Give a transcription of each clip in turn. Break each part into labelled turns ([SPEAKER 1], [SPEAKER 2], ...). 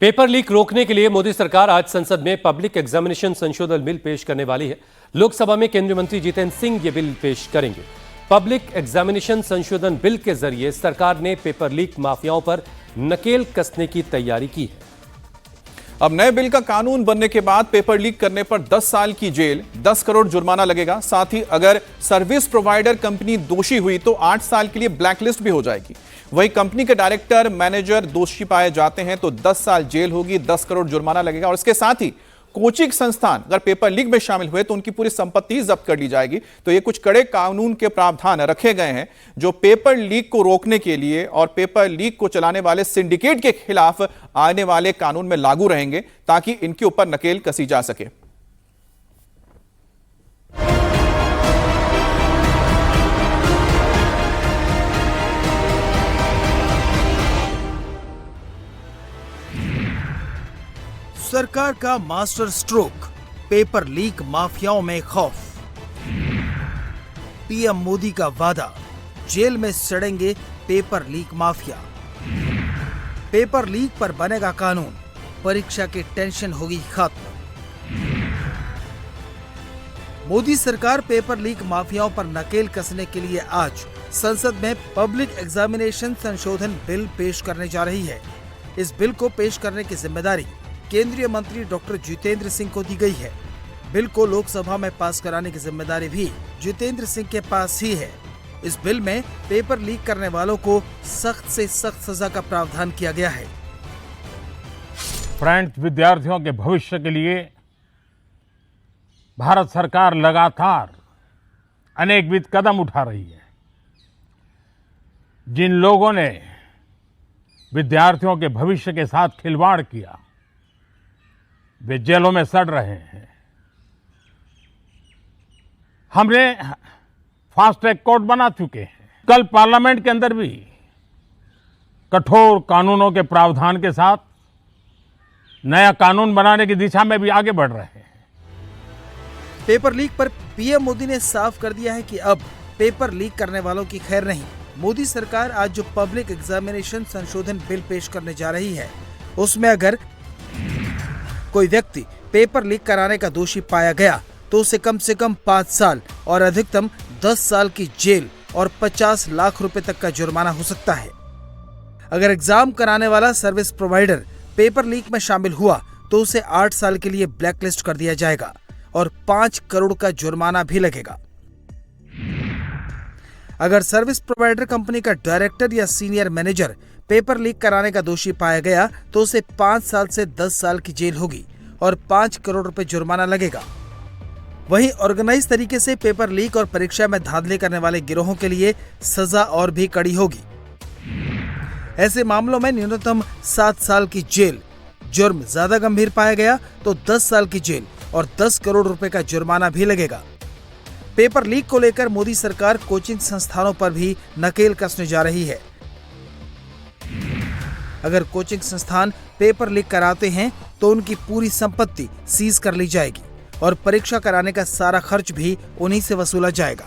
[SPEAKER 1] Paper leak रोकने के लिए मोदी सरकार आज संसद में पब्लिक एग्जामिनेशन संशोधन बिल पेश करने वाली है। लोकसभा में केंद्रीय मंत्री जितेंद्र सिंह ये बिल पेश करेंगे। पब्लिक एग्जामिनेशन संशोधन बिल के जरिए सरकार ने पेपर लीक माफियाओं पर नकेल कसने की तैयारी की है।
[SPEAKER 2] अब नए बिल का कानून बनने के बाद पेपर लीक करने पर 10 साल की जेल, 10 करोड़ जुर्माना लगेगा। साथ ही अगर सर्विस प्रोवाइडर कंपनी दोषी हुई तो 8 साल के लिए ब्लैकलिस्ट भी हो जाएगी। वही कंपनी के डायरेक्टर, मैनेजर दोषी पाए जाते हैं तो 10 साल जेल होगी, 10 करोड़ जुर्माना लगेगा। और इसके साथ ही कोचिंग संस्थान अगर पेपर लीक में शामिल हुए तो उनकी पूरी संपत्ति जब्त कर ली जाएगी। तो ये कुछ कड़े कानून के प्रावधान रखे गए हैं जो पेपर लीक को रोकने के लिए और पेपर लीक को चलाने वाले सिंडिकेट के खिलाफ आने वाले कानून में लागू रहेंगे ताकि इनके ऊपर नकेल कसी जा सके।
[SPEAKER 3] सरकार का मास्टर स्ट्रोक, पेपर लीक माफियाओं में खौफ। पीएम मोदी का वादा, जेल में सड़ेंगे paper leak mafia. Paper leak पर बनेगा कानून, परीक्षा की टेंशन होगी खत्म। मोदी सरकार पेपर लीक माफियाओं पर नकेल कसने के लिए आज संसद में पब्लिक एग्जामिनेशन संशोधन बिल पेश करने जा रही है। इस बिल को पेश करने की जिम्मेदारी केंद्रीय मंत्री डॉक्टर जितेंद्र सिंह को दी गई है। बिल को लोकसभा में पास कराने की जिम्मेदारी भी जितेंद्र सिंह के पास ही है। इस बिल में पेपर लीक करने वालों को सख्त से सख्त सजा का प्रावधान किया गया है।
[SPEAKER 4] फ्रेंड्स, विद्यार्थियों के भविष्य के लिए भारत सरकार लगातार अनेकविध कदम उठा रही है। जिन लोगों ने विद्यार्थियों के भविष्य के साथ खिलवाड़ किया वे जेलों में सड़ रहे हैं। हमने फास्ट ट्रैक कोर्ट बना चुके हैं। कल पार्लियामेंट के अंदर भी कठोर कानूनों के प्रावधान के साथ नया कानून बनाने की दिशा में भी आगे बढ़ रहे हैं।
[SPEAKER 3] पेपर लीक पर पीएम मोदी ने साफ कर दिया है कि अब पेपर लीक करने वालों की खैर नहीं। मोदी सरकार आज जो पब्लिक एग्जामिनेशन संशोधन बिल पेश करने जा रही है उसमें अगर कोई व्यक्ति पेपर लीक कराने का दोषी पाया गया तो उसे कम से कम 5 साल और अधिकतम 10 साल की जेल और 50 लाख रुपए तक का जुर्माना हो सकता है। अगर एग्जाम कराने वाला सर्विस प्रोवाइडर पेपर लीक में शामिल हुआ तो उसे 8 साल के लिए ब्लैकलिस्ट कर दिया जाएगा और 5 करोड़ का जुर्माना भी लगेगा। अगर सर्विस प्रोवाइडर कंपनी का डायरेक्टर या सीनियर मैनेजर पेपर लीक कराने का दोषी पाया गया तो उसे 5 साल से 10 साल की जेल होगी और 5 करोड़ रुपए जुर्माना लगेगा। वहीं ऑर्गेनाइज तरीके से पेपर लीक और परीक्षा में धांधली करने वाले गिरोहों के लिए सजा और भी कड़ी होगी। ऐसे मामलों में न्यूनतम 7 साल की जेल, जुर्म ज्यादा गंभीर पाया गया तो 10 साल की जेल और 10 करोड़ रुपए का जुर्माना भी लगेगा। पेपर लीक को लेकर मोदी सरकार कोचिंग संस्थानों पर भी नकेल कसने जा रही है। अगर कोचिंग संस्थान पेपर लीक कराते हैं तो उनकी पूरी संपत्ति सीज कर ली जाएगी और परीक्षा कराने का सारा खर्च भी उन्हीं से वसूला जाएगा।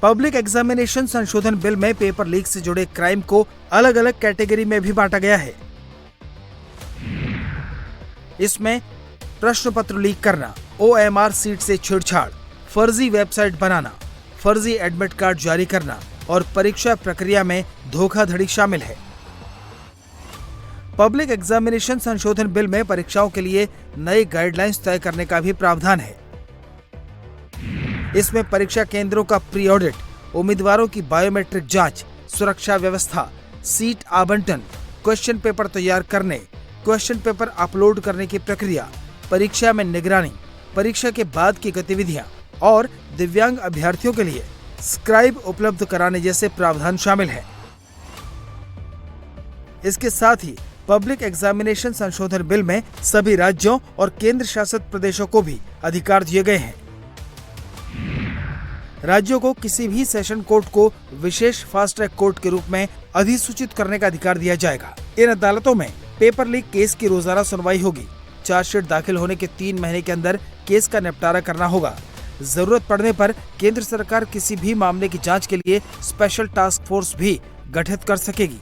[SPEAKER 3] पब्लिक एग्जामिनेशन संशोधन बिल में पेपर लीक से जुड़े क्राइम को अलग अलग कैटेगरी में भी बांटा गया है। इसमें प्रश्न पत्र लीक करना, OMR सीट से छेड़छाड़, फर्जी वेबसाइट बनाना, फर्जी एडमिट कार्ड जारी करना और परीक्षा प्रक्रिया में धोखाधड़ी शामिल है। पब्लिक एग्जामिनेशन संशोधन बिल में परीक्षाओं के लिए नई गाइडलाइंस तय करने का भी प्रावधान है। इसमें परीक्षा केंद्रों का प्री ऑडिट, उम्मीदवारों की बायोमेट्रिक जांच, सुरक्षा व्यवस्था, सीट आवंटन, क्वेश्चन पेपर तैयार करने, क्वेश्चन पेपर अपलोड करने की प्रक्रिया, परीक्षा में निगरानी, परीक्षा के बाद की गतिविधियां और दिव्यांग अभ्यर्थियों के लिए स्क्राइब उपलब्ध कराने जैसे प्रावधान शामिल है। इसके साथ ही पब्लिक एग्जामिनेशन संशोधन बिल में सभी राज्यों और केंद्र शासित प्रदेशों को भी अधिकार दिए गए हैं। राज्यों को किसी भी सेशन कोर्ट को विशेष फास्ट ट्रैक कोर्ट के रूप में अधिसूचित करने का अधिकार दिया जाएगा। इन अदालतों में पेपर लीक केस की रोजाना सुनवाई होगी। चार्जशीट दाखिल होने के 3 महीने के अंदर केस का निपटारा करना होगा। जरूरत पड़ने पर केंद्र सरकार किसी भी मामले की जांच के लिए स्पेशल टास्क फोर्स भी गठित कर सकेगी।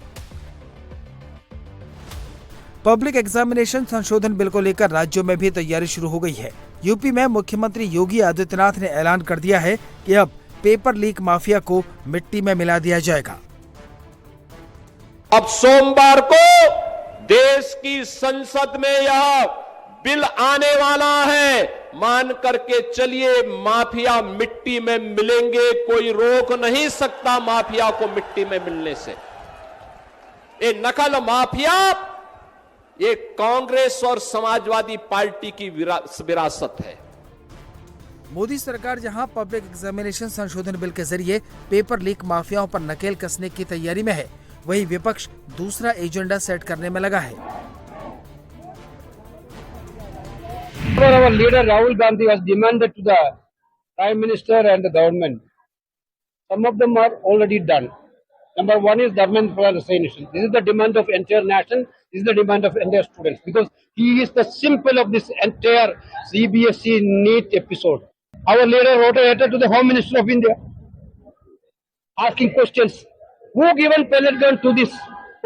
[SPEAKER 3] पब्लिक एग्जामिनेशन संशोधन बिल को लेकर राज्यों में भी तैयारी शुरू हो गई है। यूपी में मुख्यमंत्री योगी आदित्यनाथ ने ऐलान कर दिया है कि अब पेपर लीक माफिया को मिट्टी में मिला दिया जाएगा।
[SPEAKER 5] अब सोमवार को देश की संसद में यह बिल आने वाला है। मान करके चलिए, माफिया मिट्टी में मिलेंगे, कोई रोक नहीं सकता माफिया को मिट्टी में मिलने से। ये नकल माफिया ये कांग्रेस और समाजवादी पार्टी की विरासत है।
[SPEAKER 3] मोदी सरकार जहां पब्लिक एग्जामिनेशन संशोधन बिल के जरिए पेपर लीक माफियाओं पर नकेल कसने की तैयारी में है, वहीं विपक्ष दूसरा एजेंडा सेट करने में लगा है।
[SPEAKER 6] Our leader Rahul Gandhi has demanded to the Prime Minister and the government. Some of them are already done. Number one is government for resignation. This is the demand of entire nation. This is the demand of entire students, because he is the symbol of this entire CBSE NEET episode. Our leader wrote a letter to the Home Minister of India asking questions. Who given pellet gun to this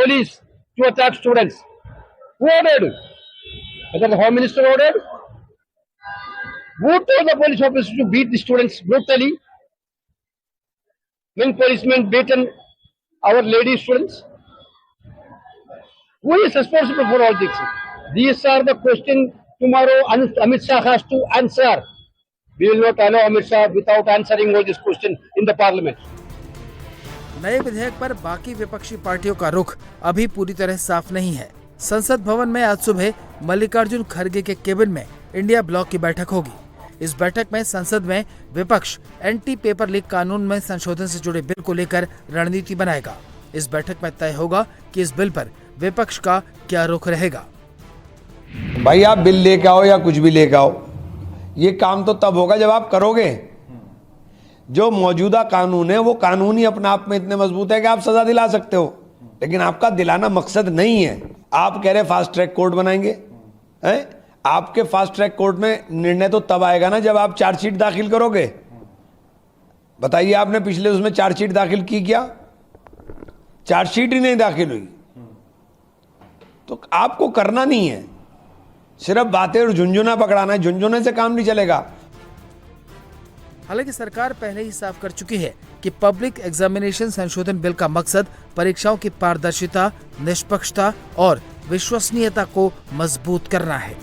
[SPEAKER 6] police to attack students? Who ordered? Whether the Home Minister ordered? Who told the police officers to beat the students brutally? When policemen beaten our lady students? Who is responsible for all this? These are the questions tomorrow Amit Shah has to answer. We will not allow Amit Shah without answering all these questions in the parliament.
[SPEAKER 3] नए विधेयक पर बाकी विपक्षी पार्टियों का रुख अभी पूरी तरह साफ नहीं है। संसद भवन में आज सुबह मल्लिकार्जुन खड़गे के केबिन में इंडिया ब्लॉक की बैठक होगी। इस बैठक में संसद में विपक्ष एंटी पेपर लीक कानून में संशोधन से जुड़े बिल को लेकर रणनीति बनाएगा। इस बैठक में तय होगा कि इस बिल पर विपक्ष का क्या रुख रहेगा।
[SPEAKER 7] भाई आप बिल लेके आओ या कुछ भी लेके आओ, ये काम तो तब होगा जब आप करोगे। जो मौजूदा कानून है वो कानून ही अपने आप में इतने मजबूत है कि आप सजा दिला सकते हो, लेकिन आपका दिलाना मकसद नहीं है। आप कह रहे फास्ट ट्रैक कोर्ट बनाएंगे, हैं? आपके फास्ट ट्रैक कोर्ट में निर्णय तो तब आएगा ना जब आप चार्जशीट दाखिल करोगे। बताइए, आपने पिछले उसमें चार्जशीट दाखिल की क्या? चार्जशीट ही नहीं दाखिल हुई। तो आपको करना नहीं है, सिर्फ बातें और झुंझुना पकड़ाना है। झुंझुने से काम नहीं चलेगा।
[SPEAKER 3] हालांकि सरकार पहले ही साफ कर चुकी है कि पब्लिक एग्जामिनेशन संशोधन बिल का मकसद परीक्षाओं की पारदर्शिता, निष्पक्षता और विश्वसनीयता को मजबूत करना है।